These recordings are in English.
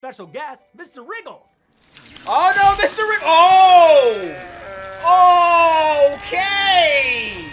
special guest, Mr. Wriggles. Oh no, Mr. Rick! Oh! Okay!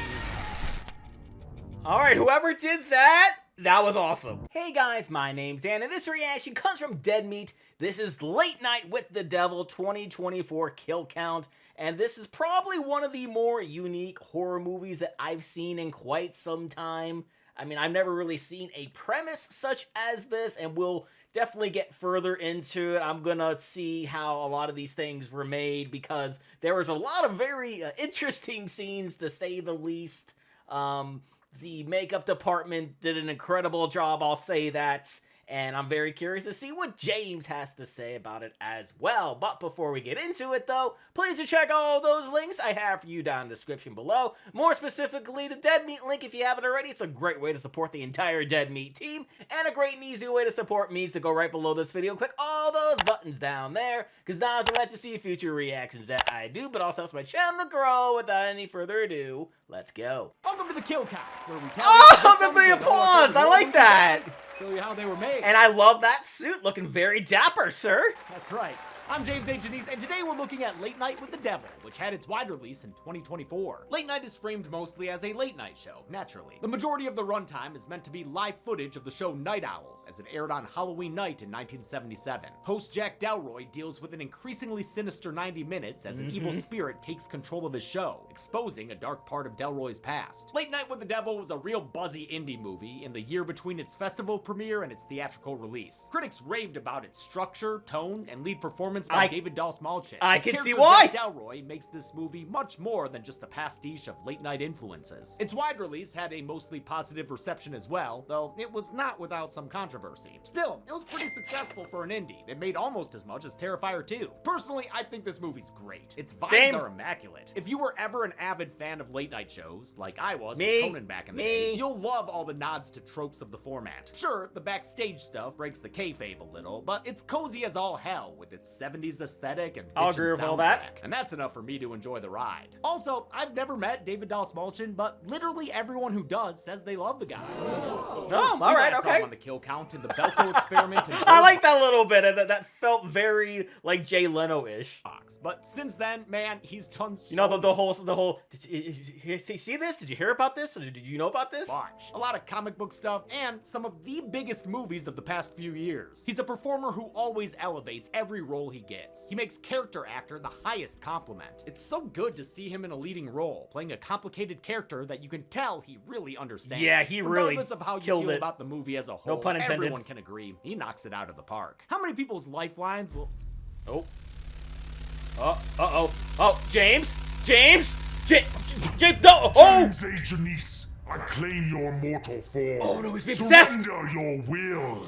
Alright, whoever did that, that was awesome. Hey guys, my name's Dan, and this reaction comes from Dead Meat. This is Late Night with the Devil 2024 kill count, and this is probably one of the more unique horror movies that I've seen in quite some time. I mean, I've never really seen a premise such as this, and we'll definitely get further into it. I'm gonna see how a lot of these things were made, because there was a lot of very interesting scenes, to say the least. The makeup department did an incredible job, I'll say that. And I'm very curious to see what James has to say about it as well. But before we get into it, though, please do check all those links I have for you down in the description below. More specifically, the Dead Meat link if you haven't already. It's a great way to support the entire Dead Meat team. And a great and easy way to support me is to go right below this video. Click all those buttons down there, because now I'll let you see future reactions that I do, but also helps my channel to grow. Without any further ado, let's go. Welcome to the kill count, where we tell the applause! I like that! Show you how they were made. And I love that suit, looking very dapper, sir. That's right. I'm JaidenAnimations, and today we're looking at Late Night with the Devil, which had its wide release in 2024. Late Night is framed mostly as a late night show, naturally. The majority of the runtime is meant to be live footage of the show Night Owls, as it aired on Halloween night in 1977. Host Jack Delroy deals with an increasingly sinister 90 minutes as an evil spirit takes control of his show, exposing a dark part of Delroy's past. Late Night with the Devil was a real buzzy indie movie in the year between its festival premiere and its theatrical release. Critics raved about its structure, tone, and lead performance by David Dastmalchian. I can see why. Jack Delroy makes this movie much more than just a pastiche of late night influences. Its wide release had a mostly positive reception as well, though it was not without some controversy. Still, it was pretty successful for an indie. It made almost as much as Terrifier 2. Personally, I think this movie's great. Its vibes are immaculate. If you were ever an avid fan of late night shows, like I was with Conan back in the day, you'll love all the nods to tropes of the format. Sure, the backstage stuff breaks the kayfabe a little, but it's cozy as all hell with its 70s aesthetic and I'll agree with all that. And that's enough for me to enjoy the ride. Also, I've never met David Dastmalchian, but literally everyone who does says they love the guy. Oh, all right, okay. On the kill count in the Belko experiment. I like that little bit. That felt very like Jay Leno-ish. But since then, man, he's done so. You know the whole. Did you see this? Did you hear about this? Or did you know about this? Bunch. A lot of comic book stuff and some of the biggest movies of the past few years. He's a performer who always elevates every role he gets. He makes character actor the highest compliment. It's so good to see him in a leading role, playing a complicated character that you can tell he really understands. Yeah, he really Regardless of how you feel about the movie as a whole, no pun intended. Everyone can agree he knocks it out of the park. How many people's lifelines will... James, no! Oh! James A. Janice, I claim your mortal form. Oh no, he's being possessed! Surrender your will.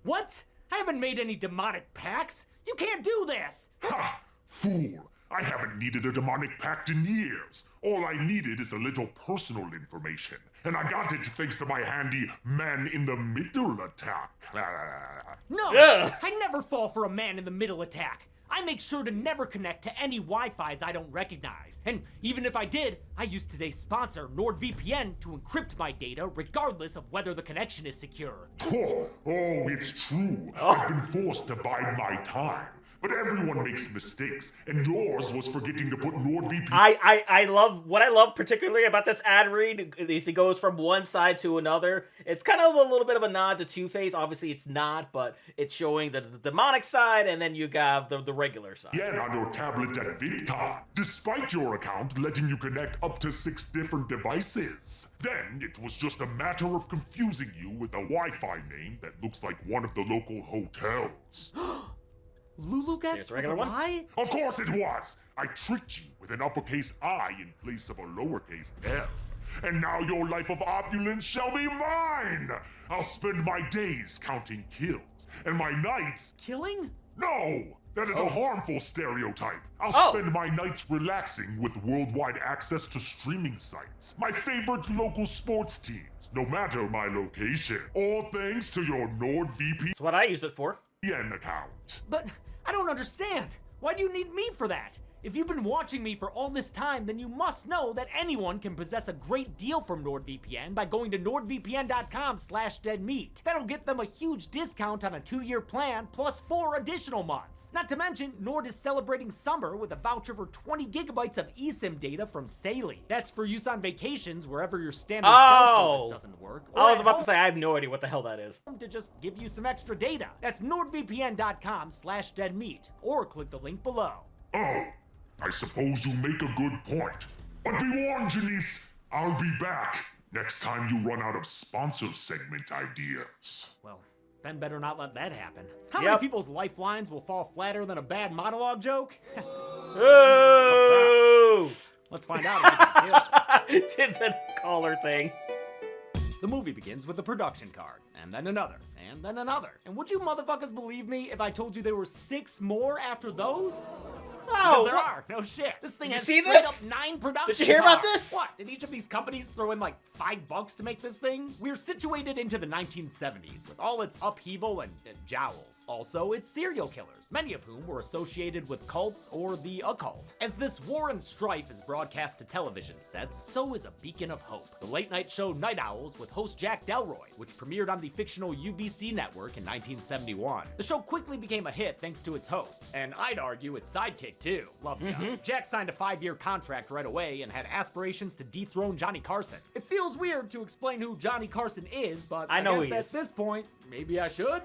What? I haven't made any demonic pacts. You can't do this. Ha! Fool. I haven't needed a demonic pact in years. All I needed is a little personal information. And I got it thanks to my handy man-in-the-middle attack. No! I never fall for a man-in-the-middle attack. I make sure to never connect to any Wi-Fis I don't recognize. And even if I did, I use today's sponsor, NordVPN, to encrypt my data regardless of whether the connection is secure. Oh, it's true. I've been forced to bide my time. But everyone makes mistakes, and yours was forgetting to put NordVPN. I love what I love particularly about this ad read is it goes from one side to another. It's kind of a little bit of a nod to Two-Face. Obviously, it's not, but it's showing the demonic side, and then you have the regular side. Yeah, on your tablet at VidCon, despite your account letting you connect up to 6 different devices. Then it was just a matter of confusing you with a Wi-Fi name that looks like one of the local hotels. Lulu guessed was a lie? Of course it was! I tricked you with an uppercase I in place of a lowercase F. And now your life of opulence shall be mine! I'll spend my days counting kills, and my nights... Killing? No! That is a harmful stereotype. I'll spend my nights relaxing with worldwide access to streaming sites, my favorite local sports teams, no matter my location. All thanks to your NordVPN That's what I use it for. account. But I don't understand. Why do you need me for that? If you've been watching me for all this time, then you must know that anyone can possess a great deal from NordVPN by going to nordvpn.com/deadmeat. That'll get them a huge discount on a 2-year plan plus 4 additional months. Not to mention, Nord is celebrating summer with a voucher for 20 gigabytes of eSIM data from Saley. That's for use on vacations wherever your standard cell service doesn't work. I was about to say, I have no idea what the hell that is. To just give you some extra data. That's nordvpn.com/deadmeat, or click the link below. Oh, I suppose you make a good point. But be warned, Janice, I'll be back next time you run out of sponsor segment ideas. Well, Ben better not let that happen. How many people's lifelines will fall flatter than a bad monologue joke? Oh! Let's find out if we can kill us. Did the caller thing. The movie begins with a production card, and then another, and then another. And would you motherfuckers believe me if I told you there were 6 more after those? Because there are. No shit. This thing has straight up 9 production Did you hear about this? What? Did each of these companies throw in like $5 to make this thing? We're situated into the 1970s with all its upheaval and jowls. Also, it's serial killers, many of whom were associated with cults or the occult. As this war and strife is broadcast to television sets, so is a beacon of hope. The late night show Night Owls with host Jack Delroy, which premiered on the fictional UBC network in 1971. The show quickly became a hit thanks to its host, and I'd argue its sidekick too. Love Gus. Jack signed a 5-year contract right away and had aspirations to dethrone Johnny Carson. It feels weird to explain who Johnny Carson is, but I guess at this point, maybe I should.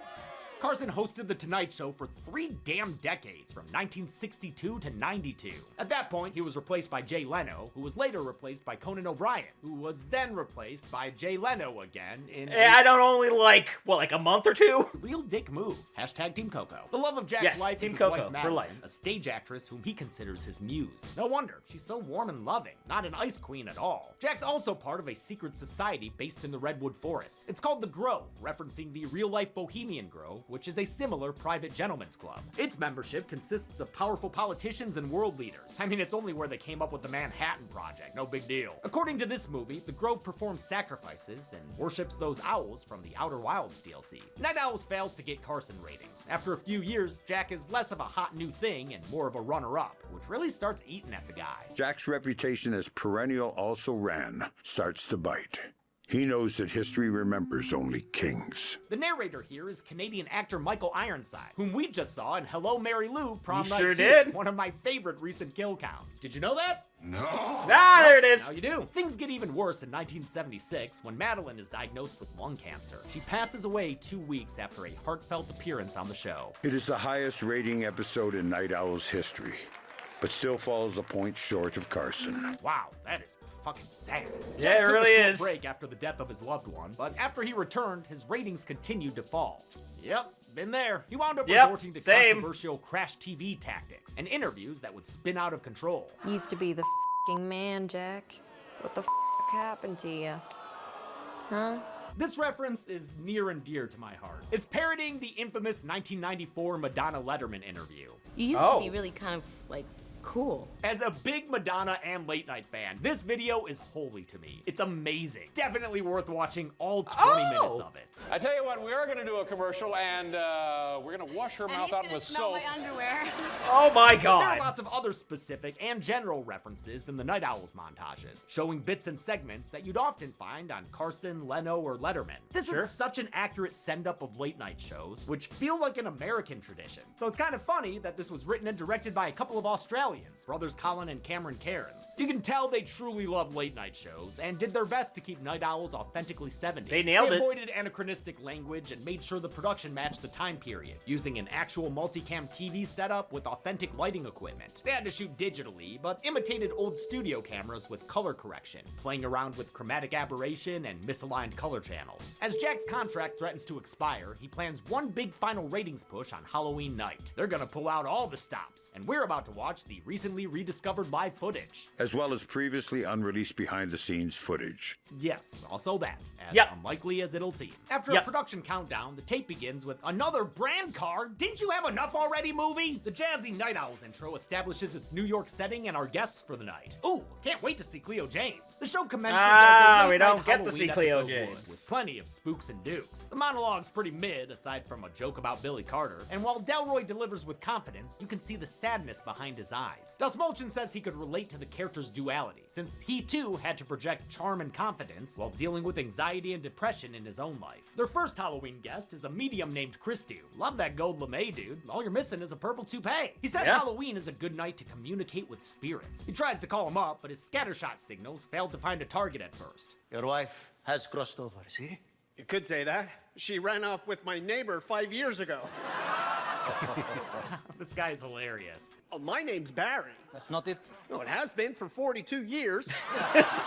Carson hosted The Tonight Show for 3 damn decades, from 1962 to 92. At that point, he was replaced by Jay Leno, who was later replaced by Conan O'Brien, who was then replaced by Jay Leno again in I don't only like a month or 2? Real dick move. Hashtag Team Coco. The love of Jack's life Team is his Coco, wife for Madeline, life. a stage actress whom he considers his muse. No wonder, she's so warm and loving, not an ice queen at all. Jack's also part of a secret society based in the Redwood Forests. It's called the Grove, referencing the real-life Bohemian Grove, which is a similar private gentleman's club. Its membership consists of powerful politicians and world leaders. I mean, it's only where they came up with the Manhattan Project, no big deal. According to this movie, the Grove performs sacrifices and worships those owls from the Outer Wilds DLC. Night Owls fails to get Carson ratings. After a few years, Jack is less of a hot new thing and more of a runner-up, which really starts eating at the guy. Jack's reputation as perennial also-ran starts to bite. He knows that history remembers only kings. The narrator here is Canadian actor Michael Ironside, whom we just saw in Hello, Mary Lou Prom Night 2, did. one of my favorite recent kill counts. Did you know that? No. Ah, there it is. Now you do. Things get even worse in 1976 when Madeline is diagnosed with lung cancer. She passes away 2 weeks after a heartfelt appearance on the show. It is the highest rating episode in Night Owl's history, but still falls a point short of Carson. Wow, that is fucking sad. Yeah, Jack it took really a short is. break after the death of his loved one, but after he returned, his ratings continued to fall. Yep, been there. He wound up resorting to controversial crash TV tactics and interviews that would spin out of control. Used to be the f***ing man, Jack. What the f*** happened to you? Huh? This reference is near and dear to my heart. It's parodying the infamous 1994 Madonna Letterman interview. You used to be really kind of, like, cool. As a big Madonna and late night fan, this video is holy to me. It's amazing. Definitely worth watching all 20 minutes of it. I tell you what, we are going to do a commercial, and we're going to wash her mouth out with soap. My underwear. Oh my There are god. lots of other specific and general references in the Night Owls montages, showing bits and segments that you'd often find on Carson, Leno, or Letterman. This is such an accurate send-up of late night shows, which feel like an American tradition. So it's kind of funny that this was written and directed by a couple of Australians, brothers Colin and Cameron Cairns. You can tell they truly love late night shows and did their best to keep Night Owls authentically 70s. They nailed it. Avoided anachronistic language and made sure the production matched the time period, using an actual multicam TV setup with authentic lighting equipment. They had to shoot digitally, but imitated old studio cameras with color correction, playing around with chromatic aberration and misaligned color channels. As Jack's contract threatens to expire, he plans one big final ratings push on Halloween night. They're gonna pull out all the stops, and we're about to watch the recently rediscovered live footage. As well as previously unreleased behind-the-scenes footage. Yes, also that, as Yep. unlikely as it'll seem. After a production countdown, the tape begins with another brand card. Didn't you have enough already, movie? The jazzy Night Owls intro establishes its New York setting and our guests for the night. Ooh, can't wait to see Cleo James. The show commences as a we late-night don't get to see Halloween Cleo episode would, James. with plenty of spooks and dukes. The monologue's pretty mid, aside from a joke about Billy Carter, and while Delroy delivers with confidence, you can see the sadness behind his eyes. eyes. Dusmulchin says he could relate to the character's duality, since he too had to project charm and confidence while dealing with anxiety and depression in his own life. Their first Halloween guest is a medium named Christu. Love that gold lame, dude. All you're missing is a purple toupee. He says Halloween is a good night to communicate with spirits. He tries to call him up, but his scattershot signals failed to find a target at first. Your wife has crossed over, see? You could say that. She ran off with my neighbor 5 years ago. This guy is hilarious. Oh, my name's Barry. That's not it. No, it has been for 42 years.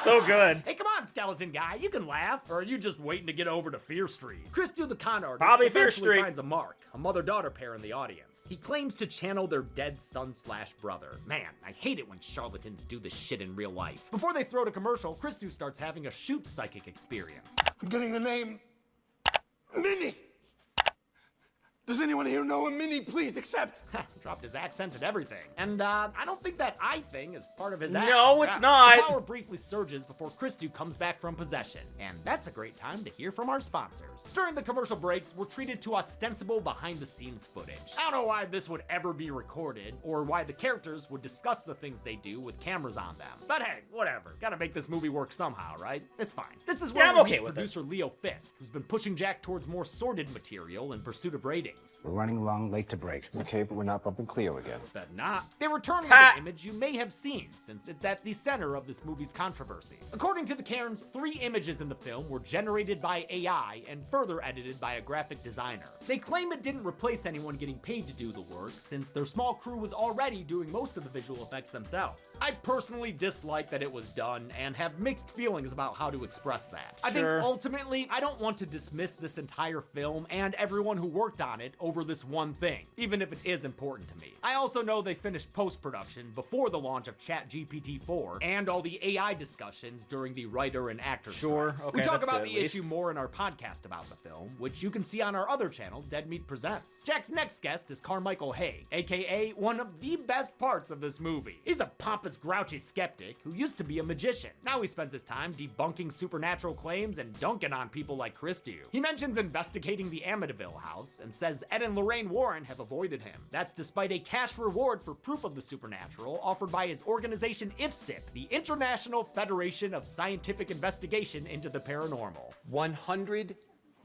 So good. Hey, come on, skeleton guy, you can laugh. Or are you just waiting to get over to Fear Street? Christu the con artist Probably Fear eventually Street. finds a mark, a mother-daughter pair in the audience. He claims to channel their dead son/brother. Man, I hate it when charlatans do this shit in real life. Before they throw to commercial, Christu starts having a shoot psychic experience. I'm getting the name Minnie. Does anyone here know a Minnie? Please accept. Dropped his accent and everything. And I don't think that I thing is part of his act. No, it's The not. power briefly surges before Christu comes back from possession. And that's a great time to hear from our sponsors. During the commercial breaks, we're treated to ostensible behind-the-scenes footage. I don't know why this would ever be recorded, or why the characters would discuss the things they do with cameras on them. But hey, whatever. Gotta make this movie work somehow, right? It's fine. This is where I'm we okay meet with it. producer Leo Fisk, who's been pushing Jack towards more sordid material in pursuit of ratings. We're running long, late to break. Okay, but we're not bumping Cleo again. But not. They return with an image you may have seen, since it's at the center of this movie's controversy. According to the Cairns, 3 images in the film were generated by AI and further edited by a graphic designer. They claim it didn't replace anyone getting paid to do the work, since their small crew was already doing most of the visual effects themselves. I personally dislike that it was done, and have mixed feelings about how to express that. I think ultimately, I don't want to dismiss this entire film and everyone who worked on it over this one thing, even if it is important to me. I also know they finished post-production before the launch of ChatGPT 4 and all the AI discussions during the writer and actor strikes. Okay, We talk that's about good, the at issue least. more in our podcast about the film, which you can see on our other channel, Dead Meat Presents. Jack's next guest is Carmichael Hay, aka one of the best parts of this movie. He's a pompous, grouchy skeptic who used to be a magician. Now he spends his time debunking supernatural claims and dunking on people like Christu. He mentions investigating the Amityville house and says Ed and Lorraine Warren have avoided him. That's despite a cash reward for proof of the supernatural offered by his organization IFSIP, the International Federation of Scientific Investigation into the Paranormal. 100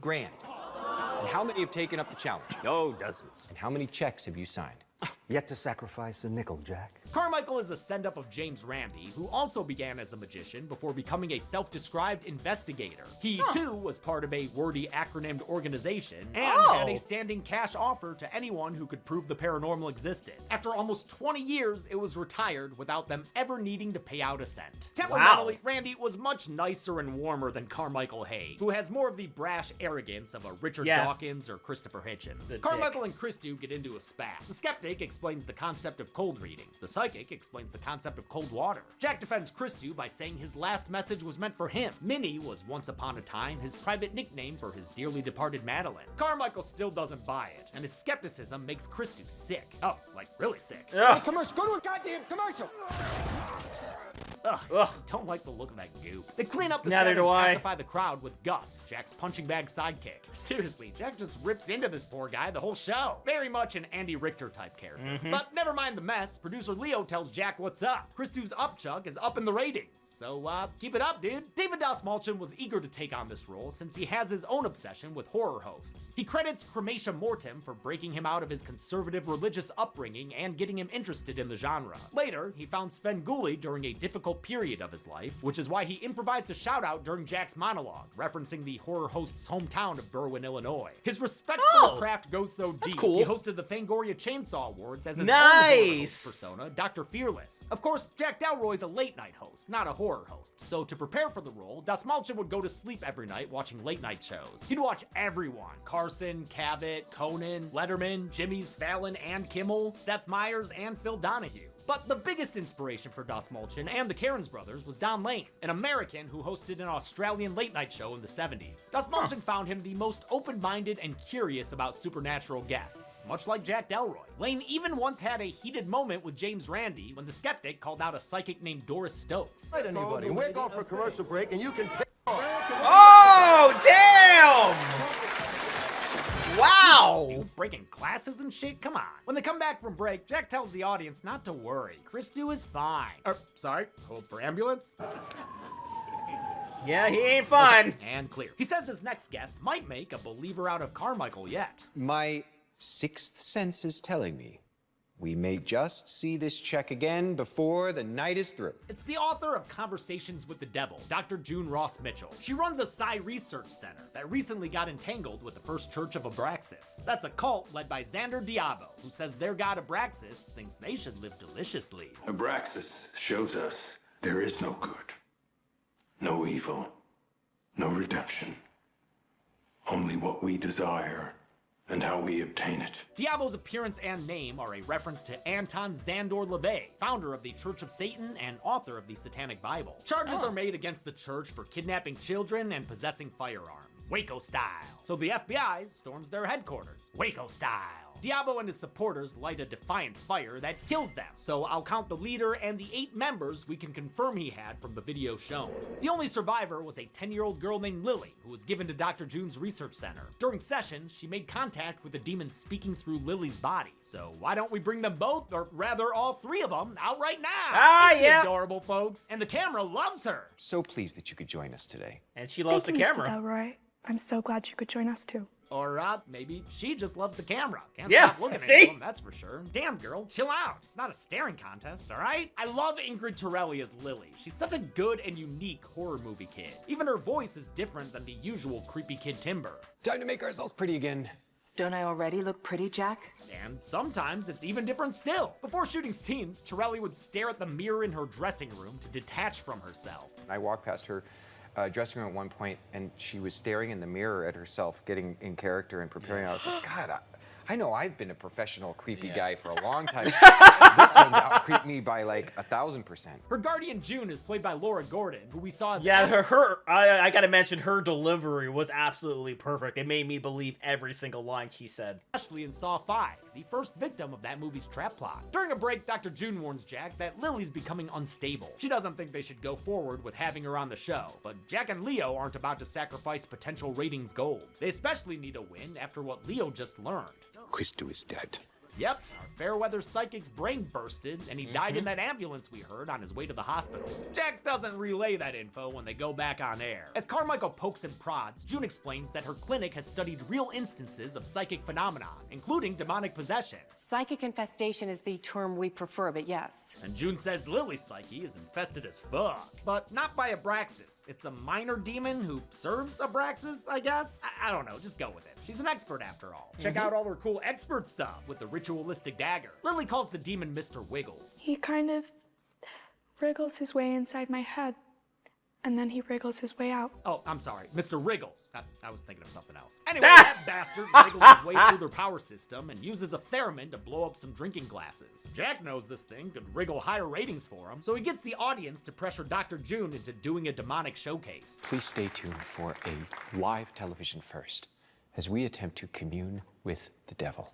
grand. And how many have taken up the challenge? No, dozens. And how many checks have you signed? Yet to sacrifice a nickel, Jack. Carmichael is a send-up of James Randi, who also began as a magician before becoming a self-described investigator. He, too, was part of a wordy acronymed organization and had a standing cash offer to anyone who could prove the paranormal existed. After almost 20 years, it was retired without them ever needing to pay out a cent. Temperamentally, Randy was much nicer and warmer than Carmichael Hay, who has more of the brash arrogance of a Richard Dawkins or Christopher Hitchens. Carmichael and Christu get into a spat. The skeptic explains the concept of cold reading. The psychic explains the concept of cold water. Jack defends Christu by saying his last message was meant for him. Minnie was once upon a time his private nickname for his dearly departed Madeline. Carmichael still doesn't buy it, and his skepticism makes Christu sick. Oh, like really sick. Hey, commercial. Go to a goddamn commercial. Ugh, don't like the look of that goop. They clean up the Neither set do and I. pacify the crowd with Gus, Jack's punching bag sidekick. Seriously, Jack just rips into this poor guy the whole show. Very much an Andy Richter type character. But never mind the mess, producer Leo tells Jack what's up. Christu's upchuck is up in the ratings, so keep it up, dude. David Dastmalchian was eager to take on this role since he has his own obsession with horror hosts. He credits Cremation Mortem for breaking him out of his conservative religious upbringing and getting him interested in the genre. Later, he found Svengoolie during a difficult period of his life, which is why he improvised a shout-out during Jack's monologue, referencing the horror host's hometown of Berwyn, Illinois. His respect for the craft goes so deep, cool. he hosted the Fangoria Chainsaw Awards as his own horror host persona, Dr. Fearless. Of course, Jack Delroy's a late-night host, not a horror host, so to prepare for the role, Dastmalchian would go to sleep every night watching late-night shows. He'd watch everyone: Carson, Cavett, Conan, Letterman, Jimmy's, Fallon, and Kimmel, Seth Meyers, and Phil Donahue. But the biggest inspiration for Dastmalchian and the Cairns brothers was Don Lane, an American who hosted an Australian late-night show in the 70s. Dastmalchian found him the most open-minded and curious about supernatural guests, much like Jack Delroy. Lane even once had a heated moment with James Randi when the skeptic called out a psychic named Doris Stokes. Right, anybody. We're going for a commercial break, and you can pick. Oh, damn! Wow! Jesus, dude, breaking glasses and shit? Come on. When they come back from break, Jack tells the audience not to worry. Christu is fine. Sorry, hold for ambulance. Yeah, he ain't fine. Okay, and clear. He says his next guest might make a believer out of Carmichael yet. My sixth sense is telling me we may just see this check again before the night is through. It's the author of Conversations with the Devil, Dr. June Ross Mitchell. She runs a Psi research center that recently got entangled with the First Church of Abraxas. That's a cult led by Xander Diabo, who says their god Abraxas thinks they should live deliciously. Abraxas shows us there is no good, no evil, no redemption. Only what we desire and how we obtain it. Diabo's appearance and name are a reference to Anton Szandor LaVey, founder of the Church of Satan and author of the Satanic Bible. Charges are made against the church for kidnapping children and possessing firearms, Waco style. So the FBI storms their headquarters, Waco style. Diabo and his supporters light a defiant fire that kills them, so I'll count the leader and the 8 members we can confirm he had from the video shown. The only survivor was a 10-year-old girl named Lily, who was given to Dr. June's research center. During sessions, she made contact with a demon speaking through Lily's body, so why don't we bring them both, or rather all 3 of them, out right now? Ain't she adorable, folks? And the camera loves her. So pleased that you could join us today. And she loves the camera. Thank you, Mr. Delroy. I'm so glad you could join us too. Or maybe she just loves the camera. Can't Yeah, stop looking at see? him, that's for sure. Damn, girl, chill out. It's not a staring contest, all right? I love Ingrid Torelli as Lily. She's such a good and unique horror movie kid. Even her voice is different than the usual creepy kid timbre. Time to make ourselves pretty again. Don't I already look pretty, Jack? And sometimes it's even different still. Before shooting scenes, Torelli would stare at the mirror in her dressing room to detach from herself. I walked past her dressing room at one point, and she was staring in the mirror at herself, getting in character and preparing. I was like, God, I know I've been a professional creepy guy for a long time. This one's out-creeped me by like 1,000%. Her guardian June is played by Laura Gordon, who we saw as I gotta mention, her delivery was absolutely perfect. It made me believe every single line she said. Ashley in Saw 5, the first victim of that movie's trap plot. During a break, Dr. June warns Jack that Lily's becoming unstable. She doesn't think they should go forward with having her on the show, but Jack and Leo aren't about to sacrifice potential ratings gold. They especially need a win after what Leo just learned. Christu is dead. Yep, our Fairweather psychic's brain bursted, and he died in that ambulance we heard on his way to the hospital. Jack doesn't relay that info when they go back on air. As Carmichael pokes and prods, June explains that her clinic has studied real instances of psychic phenomena, including demonic possession. Psychic infestation is the term we prefer, but yes. And June says Lily's psyche is infested as fuck, but not by Abraxas. It's a minor demon who serves Abraxas, I guess? I don't know, just go with it. She's an expert after all. Check out all her cool expert stuff with the ritualistic dagger. Lily calls the demon Mr. Wiggles. He kind of wriggles his way inside my head, and then he wriggles his way out. Oh, I'm sorry, Mr. Wriggles. I was thinking of something else. Anyway, that bastard wriggles his way through their power system and uses a theremin to blow up some drinking glasses. Jack knows this thing could wriggle higher ratings for him, so he gets the audience to pressure Dr. June into doing a demonic showcase. Please stay tuned for a live television first, as we attempt to commune with the devil.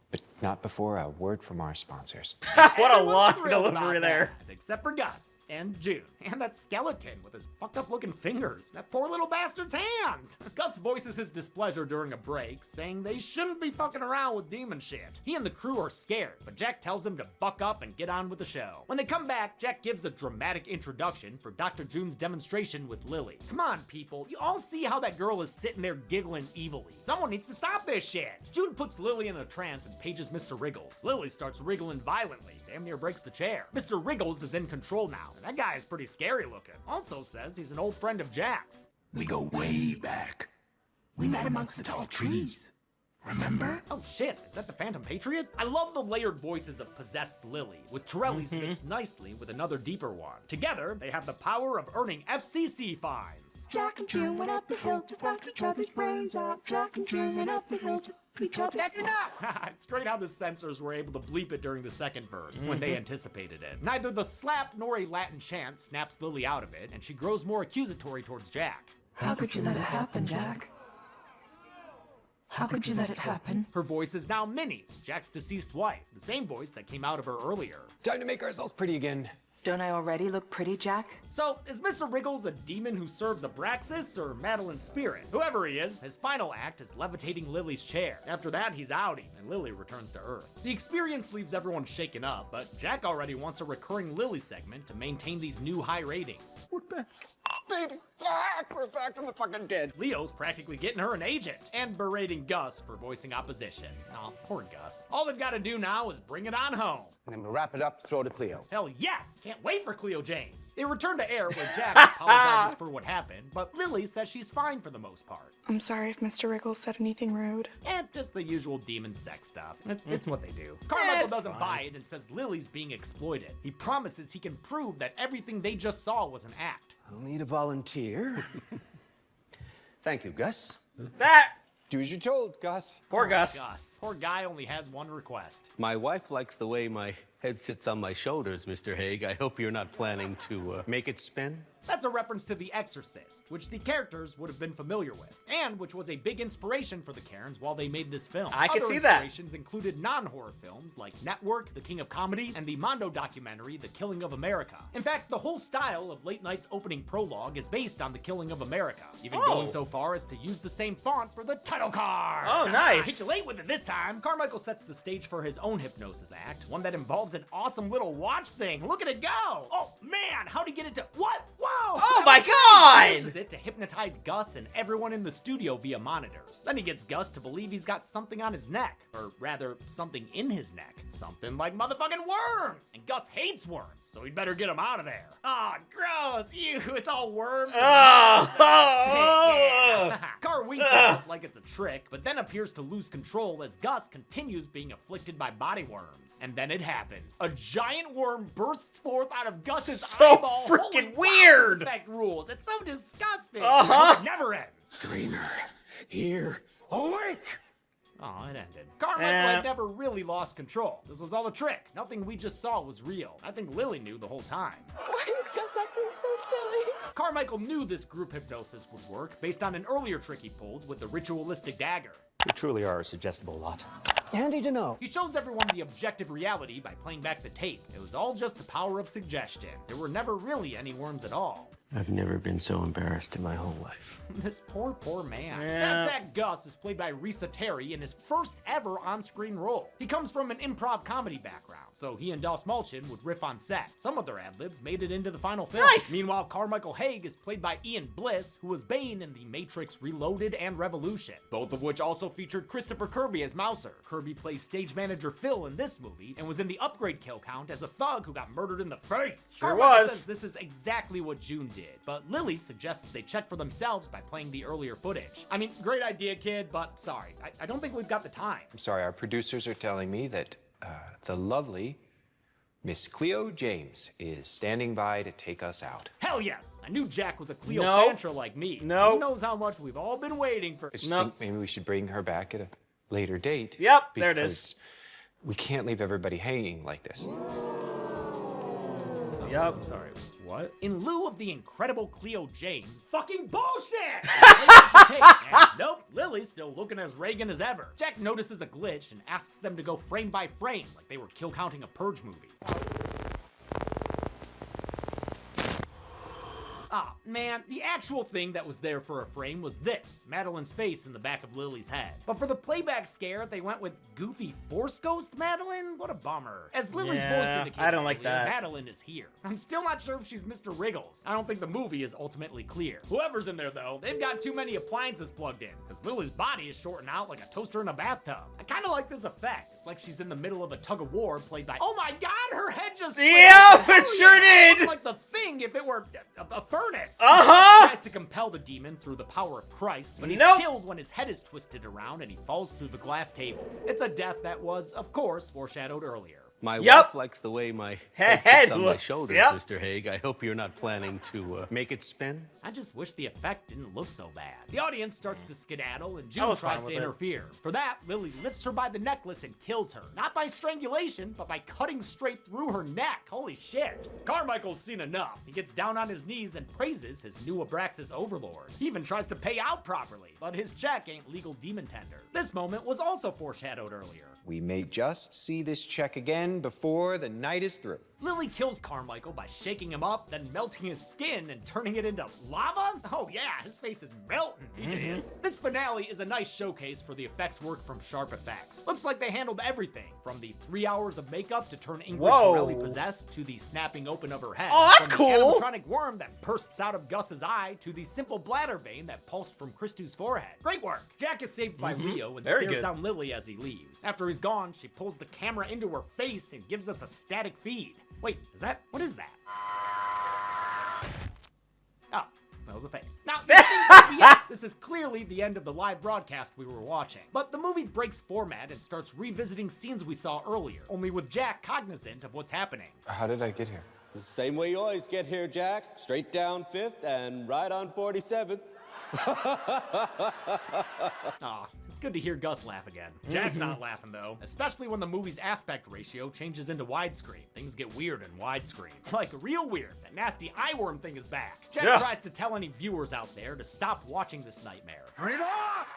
But not before a word from our sponsors. What a long Thrilled delivery about there. that, except for Gus and June and that skeleton with his fucked up looking fingers. That poor little bastard's hands. Gus voices his displeasure during a break, saying they shouldn't be fucking around with demon shit. He and the crew are scared, but Jack tells him to buck up and get on with the show. When they come back, Jack gives a dramatic introduction for Dr. June's demonstration with Lily. Come on, people. You all see how that girl is sitting there giggling evilly. Someone needs to stop this shit. June puts Lily in a trance and pages Mr. Wriggles. Lily starts wriggling violently, damn near breaks the chair. Mr. Wriggles is in control now, and that guy is pretty scary looking. Also says he's an old friend of Jack's. We go way back. We met amongst the tall trees. Remember? Oh shit, is that the Phantom Patriot? I love the layered voices of possessed Lily, with Torelli's mixed nicely with another deeper one. Together, they have the power of earning FCC fines. Jack and June went up the hill to fuck each other's brains out. Jack and June went up the hill to each other's brains out. It's great how the censors were able to bleep it during the second verse, when they anticipated it. Neither the slap nor a Latin chant snaps Lily out of it, and she grows more accusatory towards Jack. How could you let it happen, Jack? How could you let it happen? Her voice is now Minnie's, Jack's deceased wife, the same voice that came out of her earlier. Time to make ourselves pretty again. Don't I already look pretty, Jack? So, is Mr. Wriggles a demon who serves Abraxas or Madeline's spirit? Whoever he is, his final act is levitating Lily's chair. After that, he's outie, and Lily returns to Earth. The experience leaves everyone shaken up, but Jack already wants a recurring Lily segment to maintain these new high ratings. We're back. Baby, back! We're back from the fucking dead. Leo's practically getting her an agent, and berating Gus for voicing opposition. Aw, poor Gus. All they've got to do now is bring it on home. And then we'll wrap it up, throw to Cleo. Hell yes! Can't wait for Cleo James. They return to air where Jack apologizes for what happened, but Lily says she's fine for the most part. I'm sorry if Mr. Wriggles said anything rude. And just the usual demon sex stuff. It's what they do. Carmichael doesn't buy it and says Lily's being exploited. He promises he can prove that everything they just saw was an act. I'll need a volunteer. Thank you, Gus. That! Do as you're told, Gus. Poor Gus. Gus. Poor guy only has one request. My wife likes the way my head sits on my shoulders, Mr. Haig. I hope you're not planning to make it spin. That's a reference to The Exorcist, which the characters would have been familiar with, and which was a big inspiration for the Karens while they made this film. I can Other see that. inspirations included non-horror films like Network, The King of Comedy, and the Mondo documentary, The Killing of America. In fact, the whole style of Late Night's opening prologue is based on The Killing of America, even going so far as to use the same font for the title card. Oh, nice. Hit you late with it this time. Carmichael sets the stage for his own hypnosis act, one that involves an awesome little watch thing. Look at it go! Oh man, how'd he get it to? What? Whoa! Oh my God! He uses it to hypnotize Gus and everyone in the studio via monitors. Then he gets Gus to believe he's got something on his neck, or rather, something in his neck. Something like motherfucking worms! And Gus hates worms, so he'd better get him out of there. Ah, gross! Ew, it's all worms. Car winks at us like it's a trick, but then appears to lose control as Gus continues being afflicted by body worms. And then it happens. A giant worm bursts forth out of Gus's eyeball. Freaking weird! This effect rules. It's so disgusting. Uh-huh. It never ends. Screamer, here, awake! Oh, it ended. Carmichael had never really lost control. This was all a trick. Nothing we just saw was real. I think Lily knew the whole time. Why is Gus acting so silly? Carmichael knew this group hypnosis would work based on an earlier trick he pulled with the ritualistic dagger. You truly are a suggestible lot. Handy to know. He shows everyone the objective reality by playing back the tape. It was all just the power of suggestion. There were never really any worms at all. I've never been so embarrassed in my whole life. This poor man. Sad Sack Gus is played by Risa Terry in his first ever on-screen role. He comes from an improv comedy background, so he and Dos Mulchin would riff on set. Some of their ad-libs made it into the final film. Nice! Meanwhile, Carmichael Haig is played by Ian Bliss, who was Bane in The Matrix Reloaded and Revolution, both of which also featured Christopher Kirby as Mouser. Kirby plays stage manager Phil in this movie, and was in the upgrade kill count as a thug who got murdered in the face. Sure Carmichael was. says this is exactly what June did, but Lily suggests that they check for themselves by playing the earlier footage. I mean, great idea, kid, but sorry, I don't think we've got the time. I'm sorry, our producers are telling me that the lovely Miss Cleo James is standing by to take us out. Hell yes! I knew Jack was a Cleo No. Fantra like me. No. He knows how much we've all been waiting for. I just think maybe we should bring her back at a later date. Yep, there it is. Because we can't leave everybody hanging like this. Yep. I'm sorry, what? In lieu of the incredible Cleo James, fucking bullshit! And nope, Lily's still looking as Reagan as ever. Jack notices a glitch and asks them to go frame by frame like they were kill counting a Purge movie. Ah, man, the actual thing that was there for a frame was this, Madeline's face in the back of Lily's head. But for the playback scare, they went with goofy Force Ghost Madeline? What a bummer. As Lily's voice indicated, I don't like earlier, that. Madeline is here. I'm still not sure if she's Mr. Wriggles. I don't think the movie is ultimately clear. Whoever's in there, though, they've got too many appliances plugged in, because Lily's body is shorting out like a toaster in a bathtub. I kind of like this effect. It's like she's in the middle of a tug of war played by, oh my god, her head just split Yeah, open. it sure did. Like the Thing if it were a furnace. Uh-huh. He tries to compel the demon through the power of Christ, but he's killed when his head is twisted around and he falls through the glass table. It's a death that was, of course, foreshadowed earlier. My wife likes the way my head sits on my looks- shoulders, yep. Mr. Haig. I hope you're not planning to make it spin. I just wish the effect didn't look so bad. The audience starts to skedaddle and I June was tries fine to with it. interfere. For that, Lily lifts her by the necklace and kills her. Not by strangulation, but by cutting straight through her neck. Holy shit. Carmichael's seen enough. He gets down on his knees and praises his new Abraxas overlord. He even tries to pay out properly. but his check ain't legal demon tender. This moment was also foreshadowed earlier. We may just see this check again before the night is through. Lily kills Carmichael by shaking him up, then melting his skin and turning it into lava? Oh yeah, his face is melting. This finale is a nice showcase for the effects work from Sharp Effects. Looks like they handled everything, from the 3 hours of makeup to turn Ingrid Torelli possessed, to the snapping open of her head. Oh, that's from cool! the animatronic worm that bursts out of Gus's eye, to the simple bladder vein that pulsed from Christu's forehead. Great work! Jack is saved by Leo and stares down Lily as he leaves. After he's gone, she pulls the camera into her face and gives us a static feed. Wait, what is that? Oh, that was a face. Now, you think maybe, yeah, this is clearly the end of the live broadcast we were watching. But the movie breaks format and starts revisiting scenes we saw earlier, only with Jack cognizant of what's happening. How did I get here? The same way you always get here, Jack. Straight down 5th and right on 47th. Aw, it's good to hear Gus laugh again. Jack's not laughing though, especially when the movie's aspect ratio changes into widescreen. Things get weird in widescreen. Like real weird. That nasty eyeworm thing is back. Jack tries to tell any viewers out there to stop watching this nightmare. Turn it off!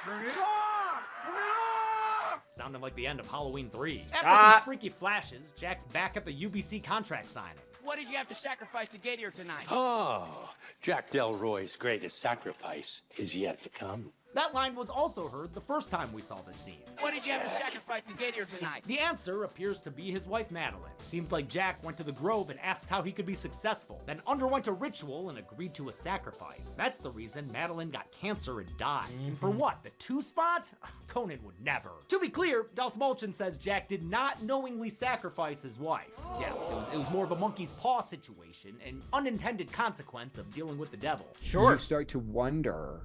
Turn it off! Turn it off! Sounding like the end of Halloween 3. After some freaky flashes, Jack's back at the UBC contract signing. What did you have to sacrifice to get here tonight? Oh, Jack Delroy's greatest sacrifice is yet to come. That line was also heard the first time we saw this scene. What did you have to sacrifice to get here tonight? The answer appears to be his wife Madeline. Seems like Jack went to the Grove and asked how he could be successful, then underwent a ritual and agreed to a sacrifice. That's the reason Madeline got cancer and died. And for what, the 2 spot? Conan would never. To be clear, Dalsmulchin says Jack did not knowingly sacrifice his wife. Yeah, it was more of a monkey's paw situation, an unintended consequence of dealing with the devil. You start to wonder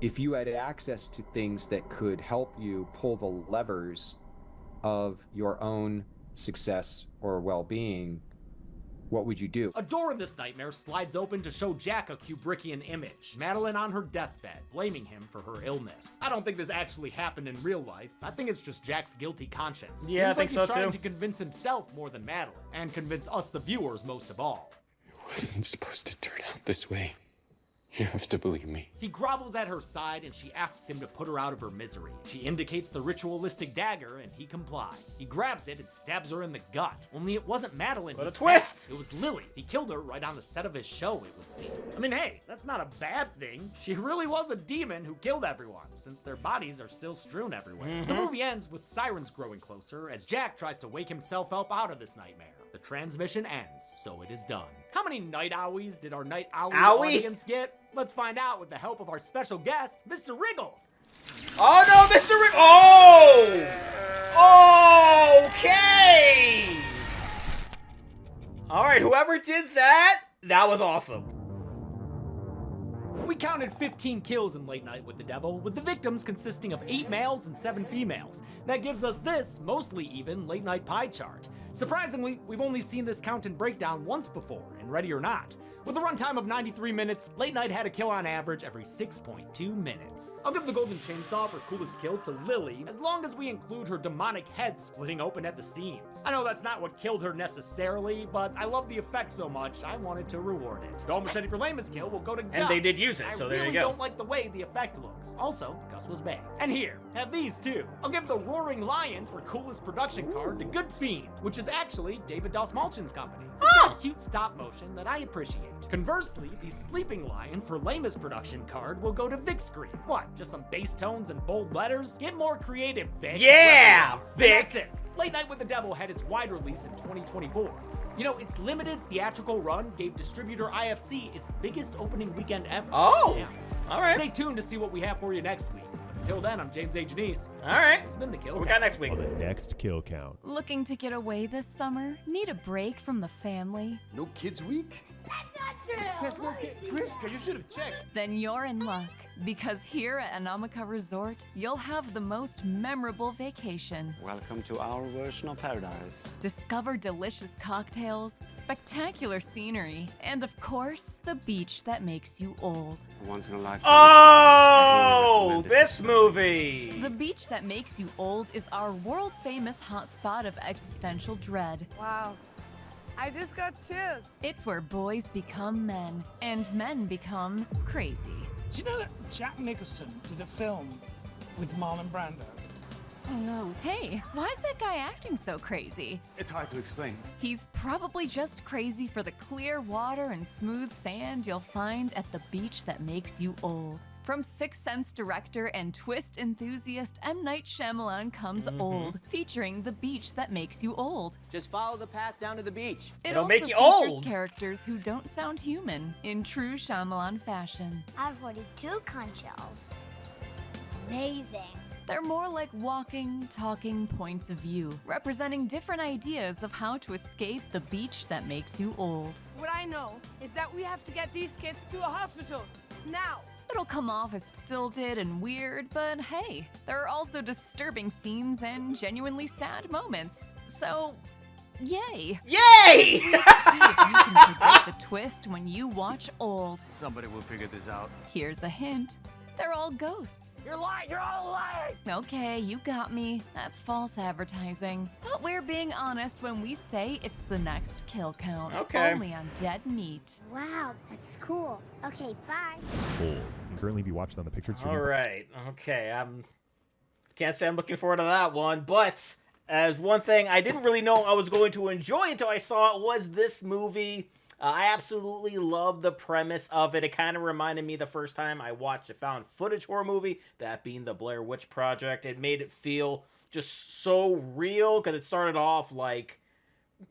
if you had access to things that could help you pull the levers of your own success or well-being, what would you do? A door in this nightmare slides open to show Jack a Kubrickian image. Madeline on her deathbed, blaming him for her illness. I don't think this actually happened in real life. I think it's just Jack's guilty conscience. Yeah, I think Seems like so he's trying too. to convince himself more than Madeline, and convince us the viewers most of all. It wasn't supposed to turn out this way. You have to believe me. He grovels at her side and she asks him to put her out of her misery. She indicates the ritualistic dagger and he complies. He grabs it and stabs her in the gut. Only it wasn't Madeline who stabbed. It was Lily. He killed her right on the set of his show, it would seem. I mean, hey, that's not a bad thing. She really was a demon who killed everyone, since their bodies are still strewn everywhere. The movie ends with sirens growing closer as Jack tries to wake himself up out of this nightmare. The transmission ends, so it is done. How many night owies did our night owie audience get? Let's find out with the help of our special guest, Mr. Wriggles. Oh no, Mr. Wriggles! Oh! Okay! Alright, whoever did that, that was awesome. We counted 15 kills in Late Night with the Devil, with the victims consisting of 8 males and 7 females. That gives us this mostly even late night pie chart. Surprisingly, we've only seen this count and breakdown once before, in Ready or Not. With a runtime of 93 minutes, Late Night had a kill on average every 6.2 minutes. I'll give the Golden Chainsaw for coolest kill to Lily, as long as we include her demonic head splitting open at the seams. I know that's not what killed her necessarily, but I love the effect so much, I wanted to reward it. Dome Machete for lamest kill will go to Gus. And they did use it, so there you go. I really don't like the way the effect looks. Also, Gus was bad. And here, have these too. I'll give the Roaring Lion for coolest production card to Good Fiend, which is actually David Dalsmulchin's company. It's got a cute stop motion that I appreciate. Conversely, the Sleeping Lion for lamest production card will go to Vic Screen. What, just some bass tones and bold letters? Get more creative, Vic. Yeah, Vic. That's it. Late Night with the Devil had its wide release in 2024. You know, its limited theatrical run gave distributor IFC its biggest opening weekend ever. Oh, yeah. All right. Stay tuned to see what we have for you next week. Until then, I'm James A. Janice. All right. It's been the Kill What Count. we got next week? On the next Kill Count. Looking to get away this summer? Need a break from the family? No kids week? It says no kid. Priska, you should have checked. Then you're in luck, because here at Anamaka Resort, you'll have the most memorable vacation. Welcome to our version of paradise. Discover delicious cocktails, spectacular scenery, and of course, the beach that makes you old. Once in a lifetime. Oh, this movie. The beach that makes you old is our world-famous hotspot of existential dread. Wow. I just got chills. It's where boys become men, and men become crazy. Do you know that Jack Nicholson did a film with Marlon Brando? Oh no. Hey, why is that guy acting so crazy? It's hard to explain. He's probably just crazy for the clear water and smooth sand you'll find at the beach that makes you old. From Sixth Sense director and twist enthusiast M. Night Shyamalan comes Old, featuring the beach that makes you old. Just follow the path down to the beach. It'll also make you features old. characters who don't sound human, in true Shyamalan fashion. I have 42 conch shells. Amazing. They're more like walking, talking points of view, representing different ideas of how to escape the beach that makes you old. What I know is that we have to get these kids to a hospital. Now. It'll come off as stilted and weird, but hey, there are also disturbing scenes and genuinely sad moments. So, yay! Yay! See if you can predict the twist when you watch Old. Somebody will figure this out. Here's a hint. They're all ghosts. You're lying. You're all lying. Okay, you got me. That's false advertising. But we're being honest when we say it's the next kill count. Okay. Only on Dead Meat. Wow, that's cool. Okay, bye. Old can currently be watched on the pictured streaming. All right. Okay. Can't say I'm looking forward to that one, but as one thing I didn't really know I was going to enjoy until I saw it was this movie. I absolutely love the premise of it. It kind of reminded me the first time I watched a found footage horror movie, that being the Blair Witch Project. It made it feel just so real because it started off like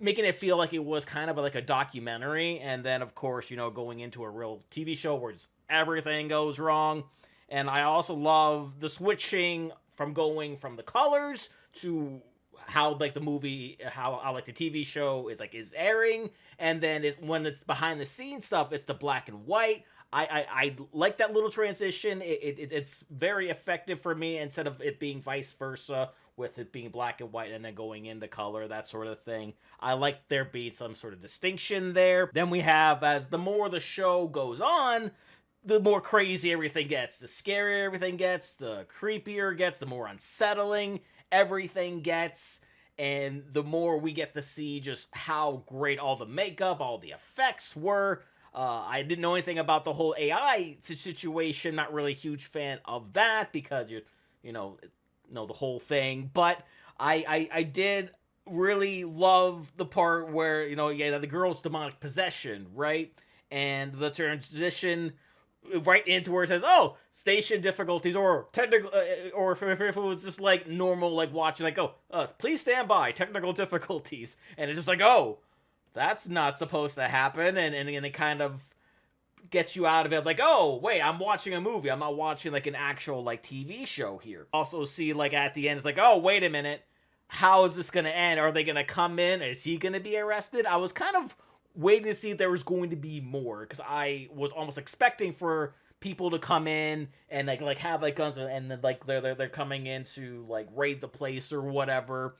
making it feel like it was kind of like a documentary, and then of course, you know, going into a real TV show where just everything goes wrong. And I also love the switching from going from the colors to how like the movie, how like the TV show is airing, and then when it's behind the scenes stuff, it's the black and white. I like that little transition. It's very effective for me instead of it being vice versa with it being black and white and then going into color, that sort of thing. I like there being some sort of distinction there. Then we have, as the more the show goes on, the more crazy everything gets, the scarier everything gets, the creepier it gets, the more unsettling everything gets, and the more we get to see just how great all the makeup, all the effects were. I didn't know anything about the whole AI situation, not really a huge fan of that because you know the whole thing, but I did really love the part where, you know, yeah, the girl's demonic possession, right? And the transition right into where it says, oh, station difficulties, or technical, or if it was just like normal, like watching, like, oh, please stand by, technical difficulties, and it's just like, oh, that's not supposed to happen, and it kind of gets you out of it, like, oh, wait, I'm watching a movie, I'm not watching like an actual like TV show here. Also see like at the end, it's like, oh, wait a minute, how is this gonna end? Are they gonna come in? Is he gonna be arrested? I was kind of waiting to see if there was going to be more, because I was almost expecting for people to come in and like have like guns, and then like they're coming in to like raid the place or whatever,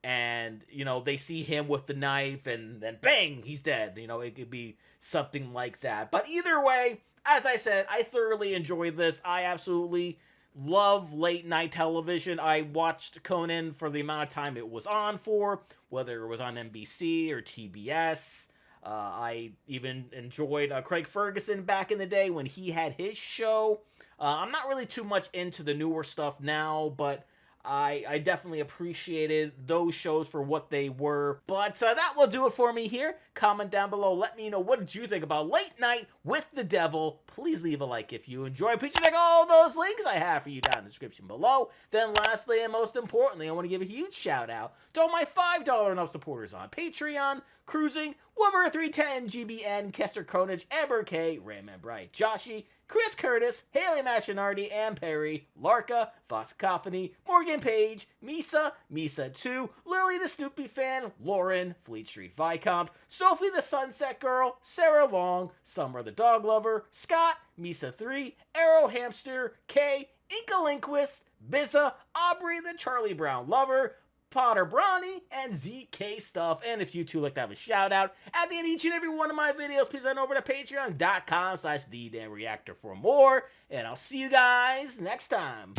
and you know they see him with the knife and then bang, he's dead. You know, it could be something like that. But either way, as I said, I thoroughly enjoyed this. I absolutely love late night television. I watched Conan for the amount of time it was on for, whether it was on NBC or TBS. I even enjoyed Craig Ferguson back in the day when he had his show. I'm not really too much into the newer stuff now, but I definitely appreciated those shows for what they were. But that will do it for me here. Comment down below. Let me know, what did you think about Late Night with the Devil? Please leave a like if you enjoy. Please check all those links I have for you down in the description below. Then lastly and most importantly, I want to give a huge shout out to all my $5 and up supporters on Patreon, Cruising, Woover 310, GBN, Kester Kronich, Amber K, Rayman Bright, Joshi, Chris Curtis, Haley Machinardi, Ann Perry, Larka, Voskophony, Morgan Page, Misa, Misa2, Lily the Snoopy Fan, Lauren, Fleet Street Viscount, Sophie the Sunset Girl, Sarah Long, Summer the Dog Lover, Scott, Misa3, Arrow Hamster, Kay, Inkalinquist, Bizza, Aubrey the Charlie Brown Lover, Potter Brawny, and ZK Stuff. And if you too like to have a shout out at the end of each and every one of my videos, please head over to patreon.com/TheDamnReactor for more. And I'll see you guys next time.